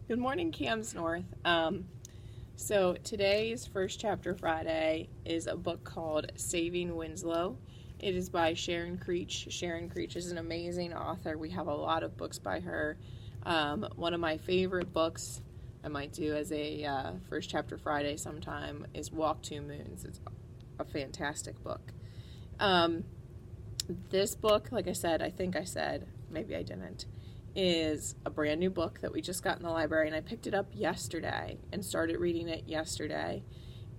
Good morning, Cam's North. So today's First Chapter Friday is a book called Saving Winslow. It is by Sharon Creech. Sharon Creech is an amazing author. We have a lot of books by her. One of my favorite books I might do as a First Chapter Friday sometime is Walk Two Moons. It's a fantastic book. This book, like I said, maybe I didn't, is a brand new book that we just got in the library, and I picked it up yesterday and started reading it yesterday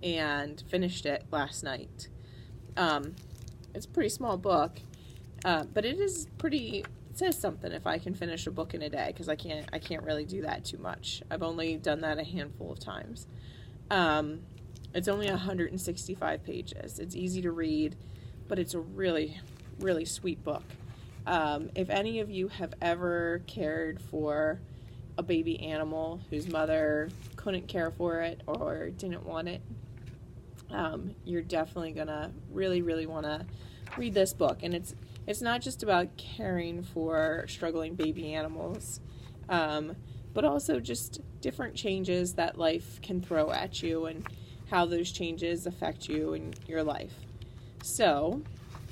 and finished it last night. It's a pretty small book, but it says something if I can finish a book in a day, because I can't really do that too much. I've only done that a handful of times. It's only 165 pages. It's easy to read, but it's a really, really sweet book. If any of you have ever cared for a baby animal whose mother couldn't care for it or didn't want it, you're definitely gonna really, really want to read this book. And it's not just about caring for struggling baby animals, but also just different changes that life can throw at you and how those changes affect you in your life. So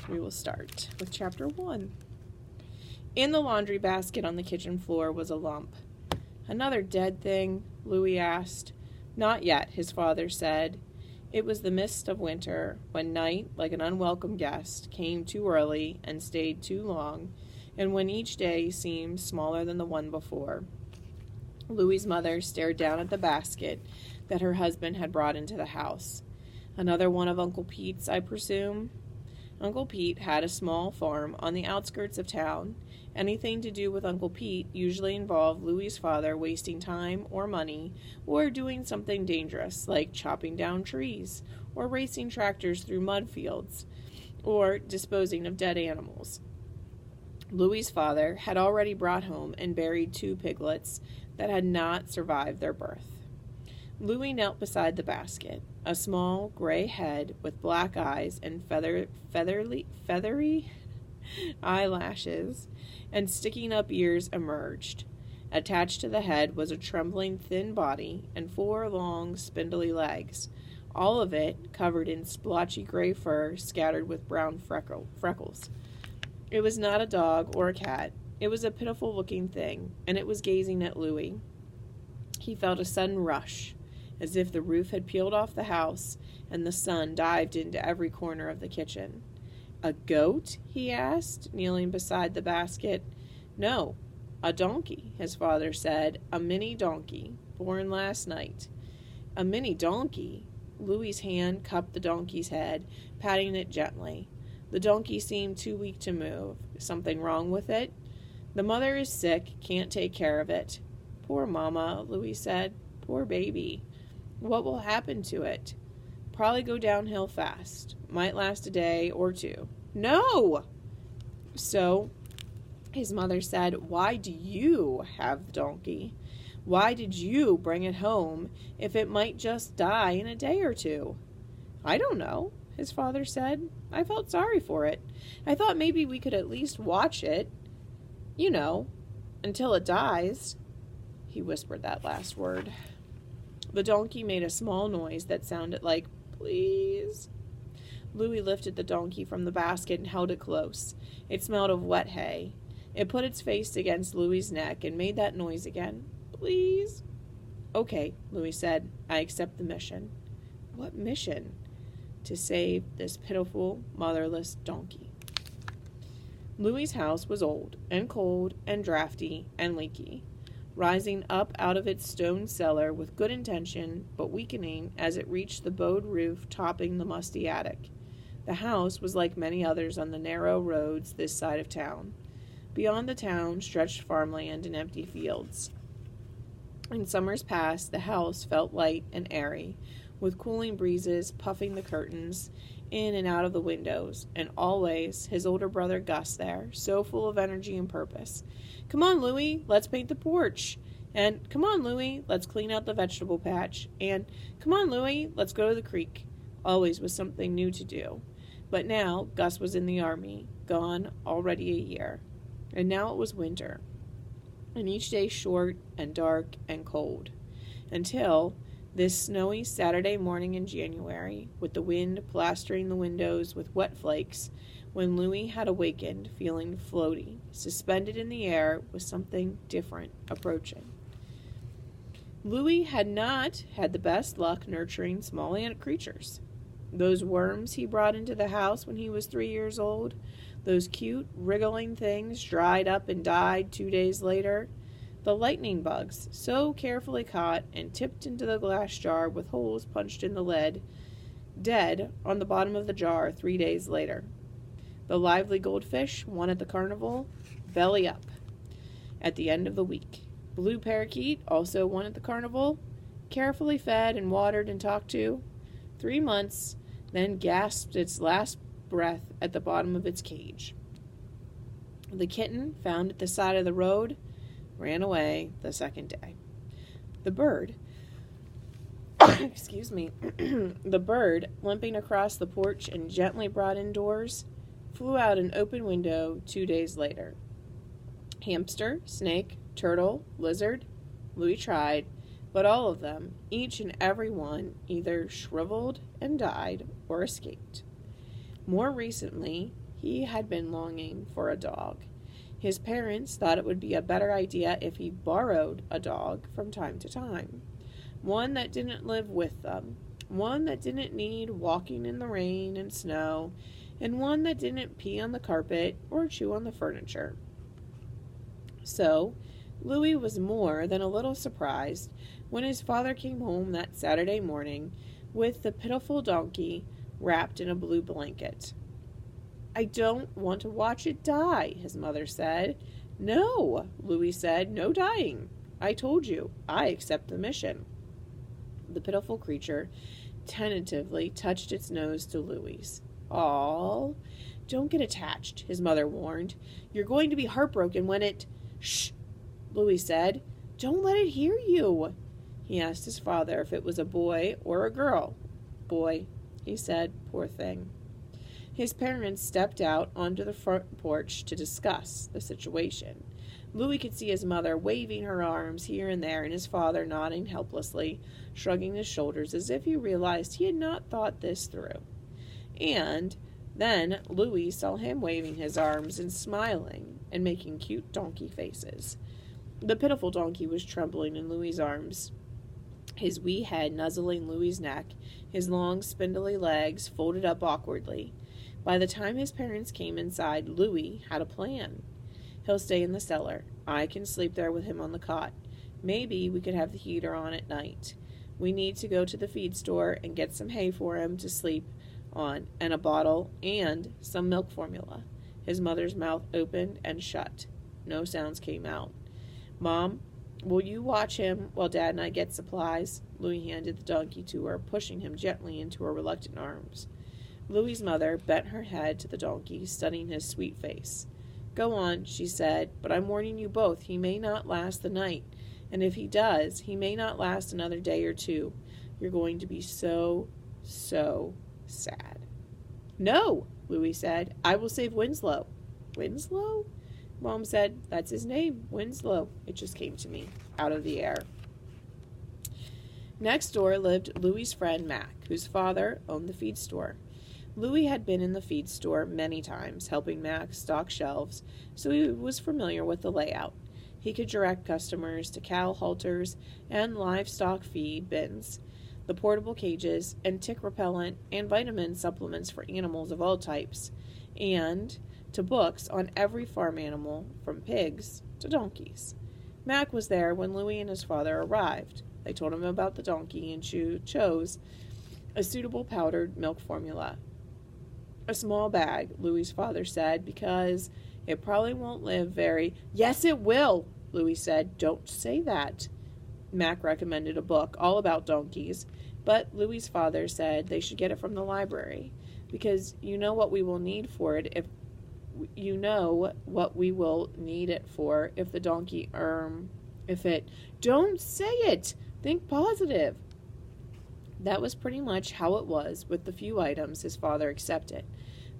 we will start with chapter 1. In the laundry basket on the kitchen floor was a lump. "Another dead thing?" Louis asked. "Not yet," his father said. It was the mist of winter, when night, like an unwelcome guest, came too early and stayed too long, and when each day seemed smaller than the one before. Louis's mother stared down at the basket that her husband had brought into the house. "Another one of Uncle Pete's, I presume?" Uncle Pete had a small farm on the outskirts of town. Anything to do with Uncle Pete usually involved Louis's father wasting time or money or doing something dangerous, like chopping down trees or racing tractors through mud fields or disposing of dead animals. Louis's father had already brought home and buried 2 piglets that had not survived their birth. Louis knelt beside the basket. A small gray head with black eyes and feathery eyelashes and sticking up ears emerged. Attached to the head was a trembling thin body and 4 long spindly legs, all of it covered in splotchy gray fur scattered with brown freckles. It was not a dog or a cat. It was a pitiful-looking thing, and it was gazing at Louis. He felt a sudden rush, as if the roof had peeled off the house and the sun dived into every corner of the kitchen. "A goat?" he asked, kneeling beside the basket. "No, a donkey," his father said. "A mini donkey, born last night." "A mini donkey?" Louis's hand cupped the donkey's head, patting it gently. The donkey seemed too weak to move. "Something wrong with it?" "The mother is sick, can't take care of it." "Poor Mama," Louis said. "Poor baby." "What will happen to it?" "Probably go downhill fast. Might last a day or 2. "No!" "So," his mother said, "why do you have the donkey? Why did you bring it home if it might just die in a day or 2? "I don't know," his father said. "I felt sorry for it. I thought maybe we could at least watch it. You know, until it dies." He whispered that last word. The donkey made a small noise that sounded like, "Please." Louis lifted the donkey from the basket and held it close. It smelled of wet hay. It put its face against Louis's neck and made that noise again. "Please." "Okay," Louis said. "I accept the mission." "What mission?" "To save this pitiful, motherless donkey." Louis's house was old and cold and drafty and leaky, rising up out of its stone cellar with good intention, but weakening as it reached the bowed roof topping the musty attic. The house was like many others on the narrow roads this side of town. Beyond the town stretched farmland and empty fields. In summers past, the house felt light and airy, with cooling breezes puffing the curtains in and out of the windows, and always his older brother Gus there, so full of energy and purpose. "Come on, Louis, let's paint the porch." And, "Come on, Louis, let's clean out the vegetable patch." And, "Come on, Louis, let's go to the creek." Always was something new to do. But now Gus was in the army, gone already a year. And now it was winter. and each day short and dark and cold, until this snowy Saturday morning in January, with the wind plastering the windows with wet flakes, when Louis had awakened, feeling floaty, suspended in the air with something different approaching. Louis had not had the best luck nurturing small ant creatures. Those worms he brought into the house when he was 3 years old, those cute, wriggling things dried up and died 2 days later, the lightning bugs, so carefully caught and tipped into the glass jar with holes punched in the lid, dead on the bottom of the jar 3 days later. The lively goldfish, won at the carnival, belly up, at the end of the week. Blue parakeet, also won at the carnival, carefully fed and watered and talked to, 3 months, then gasped its last breath at the bottom of its cage. The kitten, found at the side of the road, ran away the second day. The bird, the bird, limping across the porch and gently brought indoors, flew out an open window 2 days later. Hamster, snake, turtle, lizard, Louis tried, but all of them, each and every one, either shriveled and died or escaped. More recently, he had been longing for a dog. His parents thought it would be a better idea if he borrowed a dog from time to time. One that didn't live with them, one that didn't need walking in the rain and snow, and one that didn't pee on the carpet or chew on the furniture. So, Louis was more than a little surprised when his father came home that Saturday morning with the pitiful donkey wrapped in a blue blanket. "I don't want to watch it die," his mother said. "No," Louis said, "no dying. I told you, I accept the mission." The pitiful creature tentatively touched its nose to Louis's. "Aw, don't get attached," his mother warned. "You're going to be heartbroken when it—" "Shh," Louis said. "Don't let it hear you." He asked his father if it was a boy or a girl. "Boy," he said, "poor thing." His parents stepped out onto the front porch to discuss the situation. Louis could see his mother waving her arms here and there, and his father nodding helplessly, shrugging his shoulders as if he realized he had not thought this through. And then Louis saw him waving his arms and smiling and making cute donkey faces. The pitiful donkey was trembling in Louis's arms, his wee head nuzzling Louis's neck, his long, spindly legs folded up awkwardly. By the time his parents came inside, Louis had a plan. "He'll stay in the cellar. I can sleep there with him on the cot. Maybe we could have the heater on at night. We need to go to the feed store and get some hay for him to sleep on, and a bottle, and some milk formula." His mother's mouth opened and shut. No sounds came out. "Mom, will you watch him while Dad and I get supplies?" Louis handed the donkey to her, pushing him gently into her reluctant arms. Louis's mother bent her head to the donkey, studying his sweet face. "Go on," she said, "but I'm warning you both, he may not last the night, and if he does, he may not last another day or two. You're going to be so, so sad." "No," Louis said, "I will save Winslow." "Winslow?" Mom said. "That's his name, Winslow. It just came to me, out of the air." Next door lived Louis's friend Mac, whose father owned the feed store. Louis had been in the feed store many times, helping Mac stock shelves, so he was familiar with the layout. He could direct customers to cow halters and livestock feed bins, the portable cages, and tick repellent and vitamin supplements for animals of all types, and to books on every farm animal, from pigs to donkeys. Mac was there when Louis and his father arrived. They told him about the donkey and chose a suitable powdered milk formula. "A small bag," Louis's father said, "because it probably won't live very—" "Yes, it will," Louis said. "Don't say that." Mac recommended a book all about donkeys, but Louis's father said they should get it from the library, because you know what we will need for it if the donkey, if it— "Don't say it! Think positive." That was pretty much how it was with the few items his father accepted.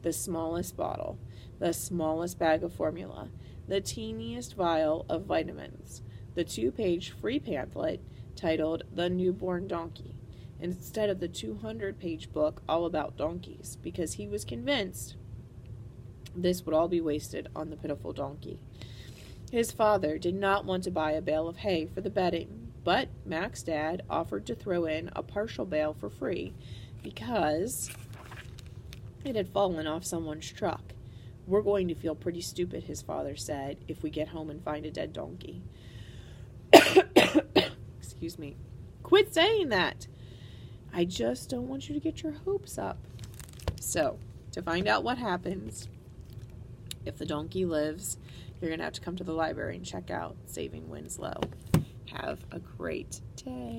The smallest bottle, the smallest bag of formula, the teeniest vial of vitamins, the 2-page free pamphlet titled The Newborn Donkey, instead of the 200-page book all about donkeys, because he was convinced this would all be wasted on the pitiful donkey. His father did not want to buy a bale of hay for the bedding, but Mac's dad offered to throw in a partial bale for free because it had fallen off someone's truck. "We're going to feel pretty stupid," his father said, "if we get home and find a dead donkey." Excuse me. "Quit saying that. I just don't want you to get your hopes up." So, to find out what happens if the donkey lives, you're going to have to come to the library and check out Saving Winslow. Have a great day.